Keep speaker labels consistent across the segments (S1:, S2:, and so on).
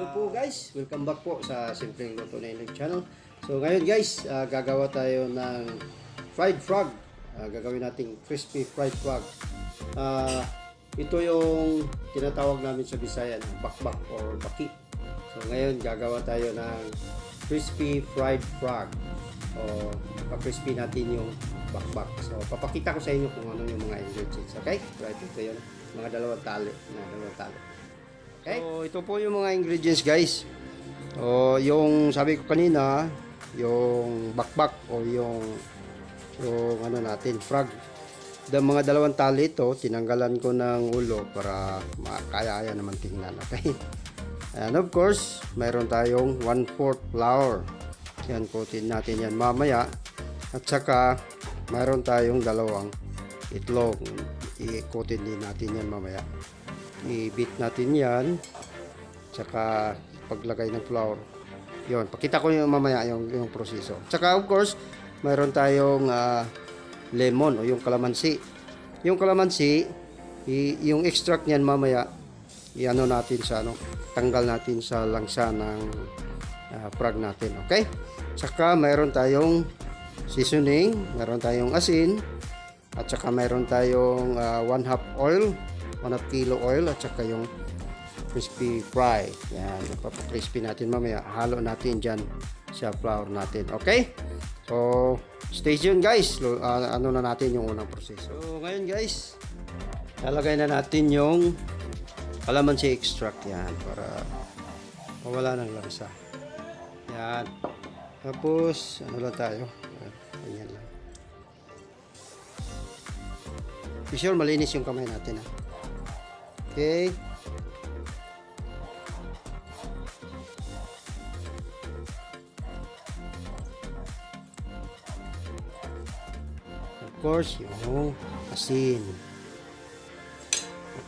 S1: po guys, welcome back po sa Simpleng Luto na Ilig channel. So ngayon guys, gagawa tayo ng fried frog. Gagawin nating crispy fried frog. Ito yung tinatawag namin sa Bisayan, bakbak or baki. So ngayon gagawa tayo ng crispy fried frog. O pa-crispy natin yung bakbak. So papakita ko sa inyo kung ano yung mga ingredients. Okay? Right, ito yun. Mga dalawang tali. Okay? So, ito po yung mga ingredients guys. Yung sabi ko kanina, yung bakbak o yung ano natin, frog. Mga dalawang tali ito, tinanggalan ko ng ulo para makaya naman tingnan. Okay? And of course, mayroon tayong 1/4 flour. Yan, coatin natin yan mamaya. At saka, mayroon tayong dalawang itlog. I-coatin din natin yan mamaya. I-beat natin yan. Tsaka paglagay ng flour. Yun, pakita ko yung mamaya yung proseso. Tsaka of course, mayroon tayong lemon o yung kalamansi. Yung kalamansi, yung extract niyan mamaya, i-ano natin sa tanggal natin sa langsa ng frog natin. Okay? Tsaka mayroon tayong seasoning, mayroon tayong asin, at saka mayroon tayong 1/2 oil, 1/2 kilo oil, at saka yung crispy fry. Yan, ipapa-crispy natin mamaya. Halo natin dyan sa flour natin. Okay? So, stay tuned guys. Ano na natin yung unang proseso. So, ngayon guys, lalagay na natin yung calamansi extract yan para mawala ng lansa. Yan. Tapos, ano lang tayo? Ganyan lang. Be sure malinis yung kamay natin ha. Okay. Of course, yung asin.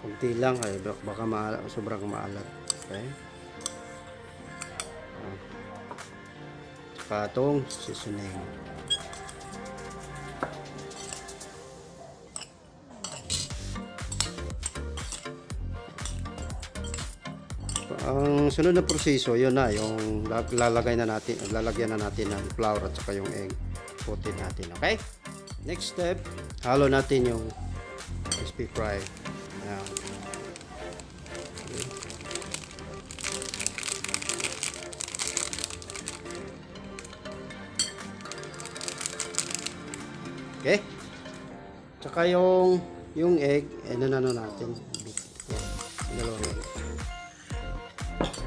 S1: Kunti lang, baka sobrang maalat. Okay. Saka itong seasoning. Ang sunod na proseso, yun na, yung lalagyan na natin ng flour at saka yung egg. Putin natin, okay? Next step, halo natin yung crispy fry. Ayan. Okay? Tsaka yung egg, ano natin. Yan, dalawang egg.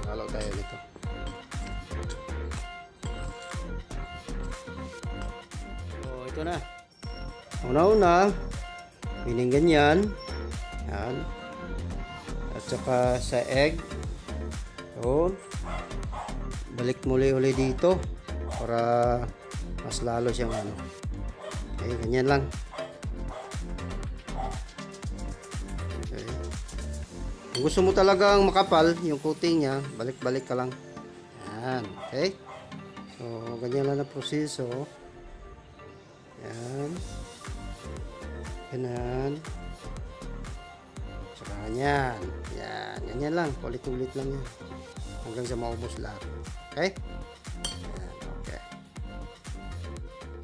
S1: Halo tayo nito. So, ito na. Una-una, pining ganyan. Yan. At saka sa egg. Yun. Balik muli dito para mas lalo siyang Okay, ganyan lang. Okay. Kung gusto mo talagang makapal yung coating niya, balik-balik ka lang. Yan, okay? So, ganyan lang na proseso. Yan. Ganyan. Saka ganyan. Yan, ganyan lang. Ulit-ulit lang yan. Hanggang sa maubos lahat. Okay? Yan, okay.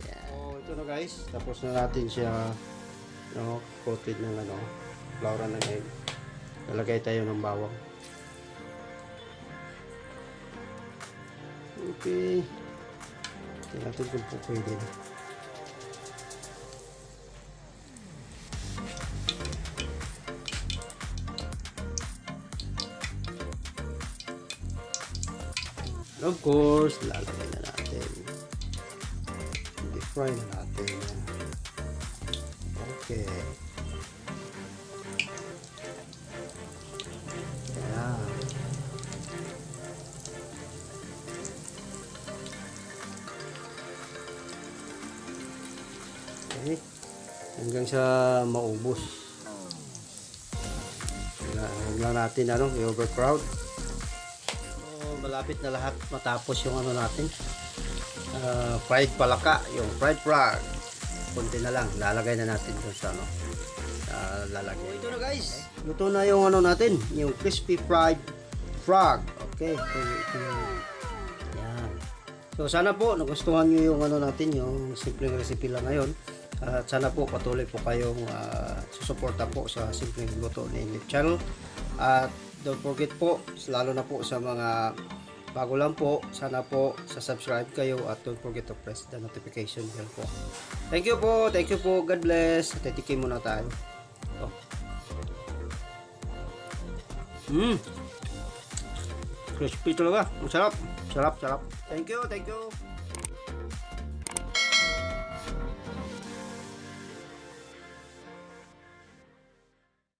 S1: Yan. So, ito na guys. Tapos na natin siya coated ng flour ng egg. Lalagay tayo ng bawang. Okay. Tingnan natin kung pwede na. Of course, lalagay na natin. I-fry na natin. Okay. Ayan. Okay. Hanggang sa maubos. Huwag lang natin i-overcrowd. Malapit na lahat matapos yung natin fried palaka, yung fried frog. Kunti na lang, lalagay na natin dun sa lalagay. Ito na guys, luto na yung natin, yung crispy fried frog. Okay, ito yung, yan. So sana po nagustuhan nyo yung ano natin, yung simpleng recipe lang ngayon. At sana po patuloy po kayong susuporta po sa Simpleng Luto na YouTube channel. At don't forget po, lalo na po sa mga bago lang po, sana po subscribe kayo at don't forget to press the notification bell po. Thank you po, God bless. Titikim muna tayo. Oh. Crispy talaga, masarap, sarap. Thank you.